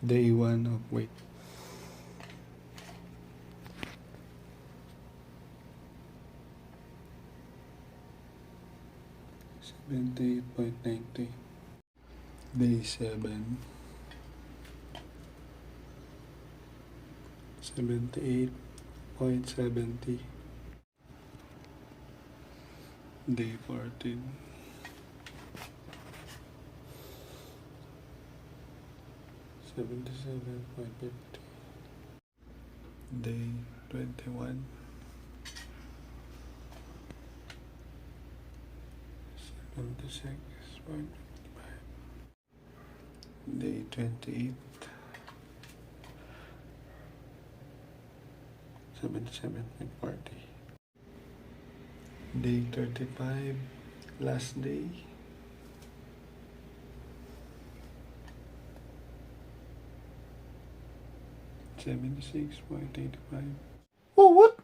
Day 1 of weight. $78.90. Day 7. 78.70. Day 14. 77.50. Day 21. 76.55. Day 28. 77.40. Day 35. Last day. 76.85. What?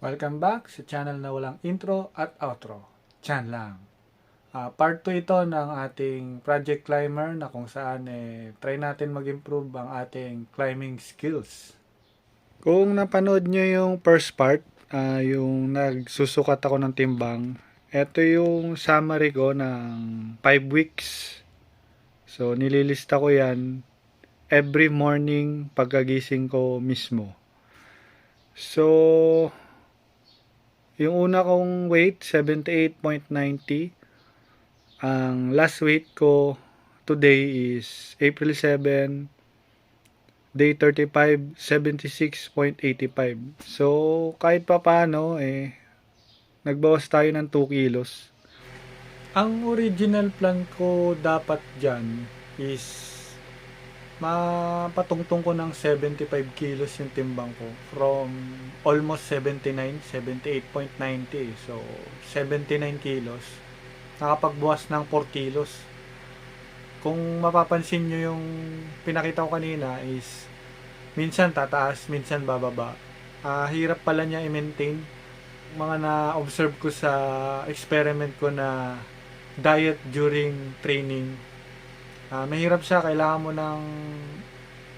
Welcome back sa channel na walang intro at outro. Chan lang. Part 2 ito ng ating Project Climber na kung saan try natin mag-improve ang ating climbing skills. Kung napanood nyo yung first part, yung nagsusukat ako ng timbang, ito yung summary ko ng 5 weeks. So nililista ko yan every morning pagkagising ko mismo. So, yung una kong weight, 78.90. Ang last weight ko today is April 7, day 35, 76.85. So, kahit pa paano, nagbawas tayo ng 2 kilos. Ang original plan ko dapat dyan is mapatungtong ko ng 75 kilos yung timbang ko from almost 79, 78.90. So 79 kilos, nakapagbuwas ng 4 kilos. Kung mapapansin nyo yung pinakita ko kanina is minsan tataas, minsan bababa. Hirap pala niya i-maintain. Mga na-observe ko sa experiment ko na diet during training, mahirap siya. Kailangan mo ng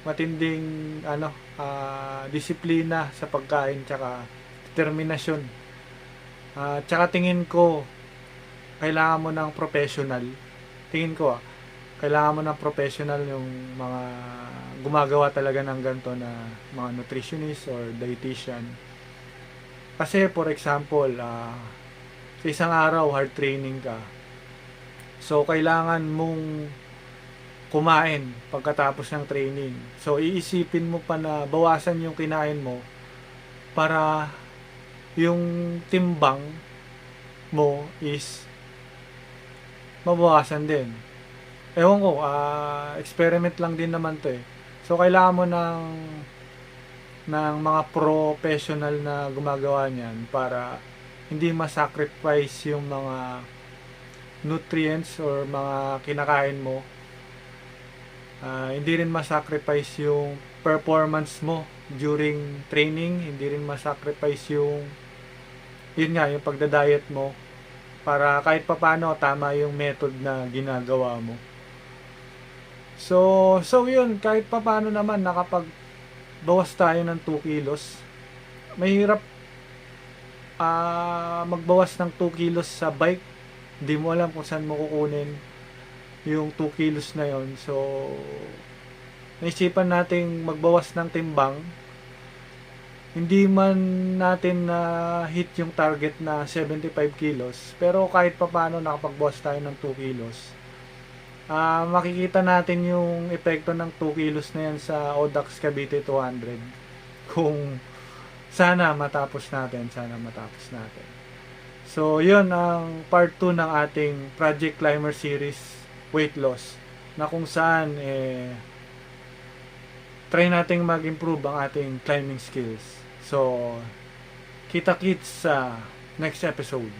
matinding disiplina sa pagkain tsaka determinasyon. Tsaka tingin ko kailangan mo ng professional. Kailangan mo ng professional yung mga gumagawa talaga ng ganito na mga nutritionist or dietitian. Kasi for example, sa isang araw hard training ka. So kailangan mong kumain pagkatapos ng training. So, iisipin mo pa na bawasan yung kinain mo para yung timbang mo is mabawasan din. Ewan ko, experiment lang din naman to . So, kailangan mo ng mga professional na gumagawa niyan para hindi masacrifice yung mga nutrients or mga kinakain mo. Hindi rin masacrifice yung performance mo during training, hindi rin masacrifice yung pagda-diet mo para kahit papano tama yung method na ginagawa mo. So yun, kahit papano naman nakapagbawas tayo ng 2 kilos. Mahirap magbawas ng 2 kilos sa bike. Hindi mo alam kung saan mo kukunin yung 2 kilos na yon. So, naisipan nating magbawas ng timbang. Hindi man natin na hit yung target na 75 kilos. Pero kahit pa paano nakapagbawas tayo ng 2 kilos. Makikita natin yung epekto ng 2 kilos na yan sa Audax Cavite 200. Kung sana matapos natin. So, yun ang part 2 ng ating Project Climber series weight loss, na kung saan try nating mag-improve ang ating climbing skills. So, kita-kits sa next episode.